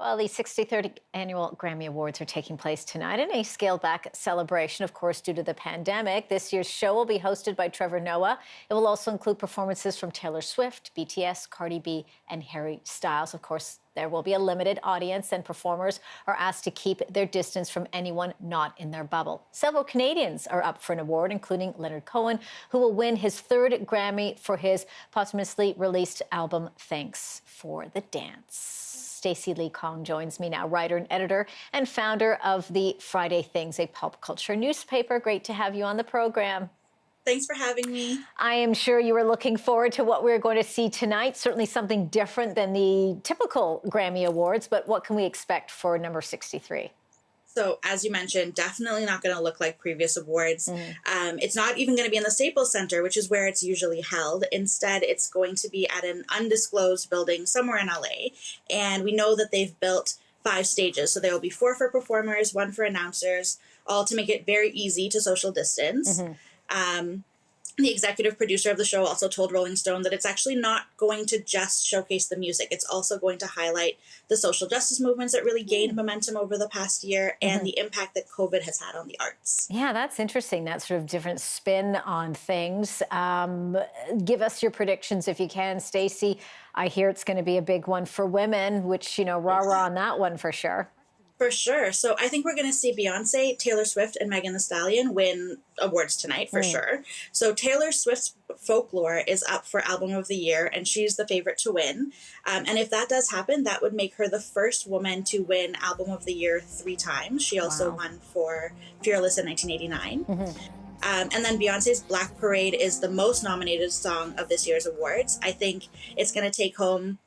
Well, the 63rd annual Grammy Awards are taking place tonight in a scaled-back celebration, of course, due to the pandemic. This year's show will be hosted by Trevor Noah. It will also include performances from Taylor Swift, BTS, Cardi B, and Harry Styles. Of course, there will be a limited audience, and performers are asked to keep their distance from anyone not in their bubble. Several Canadians are up for an award, including Leonard Cohen, who will win his third Grammy for his posthumously released album, Thanks for the Dance. Stacey Lee Kong joins me now, writer and editor and founder of the Friday Things, a pop culture newspaper. Great to have you on the program. Thanks for having me. I am sure you were looking forward to what we're going to see tonight. Certainly something different than the typical Grammy Awards, but what can we expect for number 63? So, as you mentioned, definitely not going to look like previous awards. It's not even going to be in the Staples Center, which is where it's usually held. Instead, it's going to be at an undisclosed building somewhere in LA. And we know that they've built 5 stages. So there will be 4 for performers, 1 for announcers, all to make it very easy to social distance. The executive producer of the show also told Rolling Stone that it's actually not going to just showcase the music. It's also going to highlight the social justice movements that really gained momentum over the past year and the impact that COVID has had on the arts. Yeah, that's interesting, that sort of different spin on things. Give us your predictions if you can, Stacey. I hear it's going to be a big one for women, which, you know, rah-rah on that one for sure. For sure. So I think we're going to see Beyonce, Taylor Swift, and Megan Thee Stallion win awards tonight, for sure. So Taylor Swift's Folklore is up for Album of the Year, and she's the favorite to win. And if that does happen, that would make her the first woman to win Album of the Year 3 times. She also won for Fearless in 1989. And then Beyonce's Black Parade is the most nominated song of this year's awards. I think it's going to take home...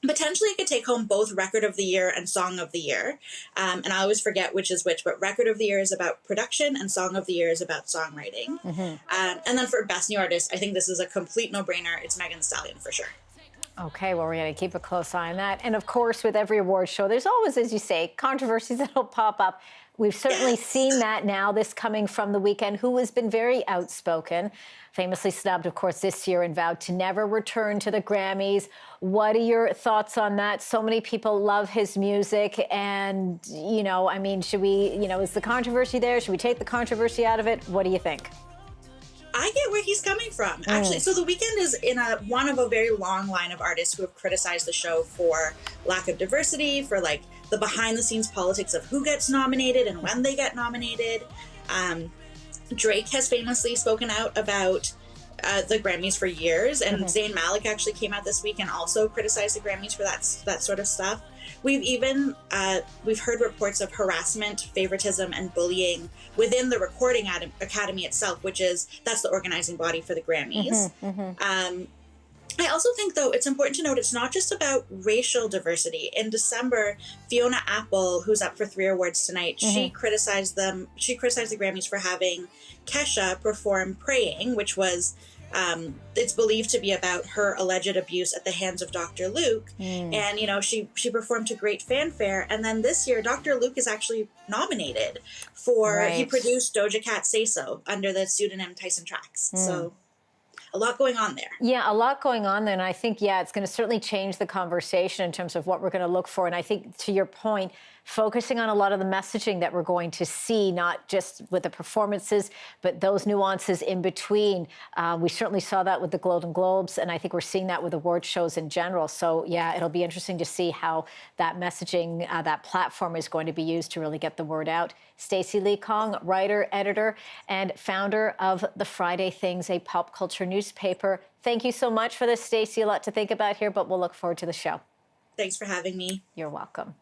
Potentially, it could take home both Record of the Year and Song of the Year. And I always forget which is which, but Record of the Year is about production and Song of the Year is about songwriting. And then for Best New Artist, I think this is a complete no-brainer. It's Megan Thee Stallion for sure. Okay, well, we're going to keep a close eye on that. And of course, with every award show, there's always, as you say, controversies that'll pop up. We've certainly seen that now, this coming from The Weeknd, who has been very outspoken, famously snubbed, of course, this year and vowed to never return to the Grammys. What are your thoughts on that? So many people love his music. And, you know, I mean, should we, you know, is the controversy there? Should we take the controversy out of it? What do you think? I get where he's coming from, actually. So The Weeknd is in one of a very long line of artists who have criticized the show for lack of diversity, for like the behind-the-scenes politics of who gets nominated and when they get nominated. Drake has famously spoken out about the Grammys for years, and Zayn Malik actually came out this week and also criticized the Grammys for that sort of stuff. We've even we've heard reports of harassment, favoritism, and bullying within the Recording Academy itself, that's the organizing body for the Grammys. I also think, though, it's important to note it's not just about racial diversity. In December, Fiona Apple, who's up for 3 awards tonight, she criticized them. She criticized the Grammys for having Kesha perform "Praying," which was it's believed to be about her alleged abuse at the hands of Dr. Luke. And, you know, she performed to great fanfare. And then this year, Dr. Luke is actually nominated for, he produced Doja Cat's Say So under the pseudonym Tyson Trax. So a lot going on there. Yeah, a lot going on there. And I think, yeah, it's going to certainly change the conversation in terms of what we're going to look for. And I think, to your point, focusing on a lot of the messaging that we're going to see, not just with the performances, but those nuances in between. We certainly saw that with the Golden Globes, and I think we're seeing that with award shows in general. So, yeah, it'll be interesting to see how that messaging, that platform is going to be used to really get the word out. Stacey Lee Kong, writer, editor, and founder of the Friday Things, a pop culture newspaper. Thank you so much for this, Stacey. A lot to think about here, but we'll look forward to the show. Thanks for having me. You're welcome.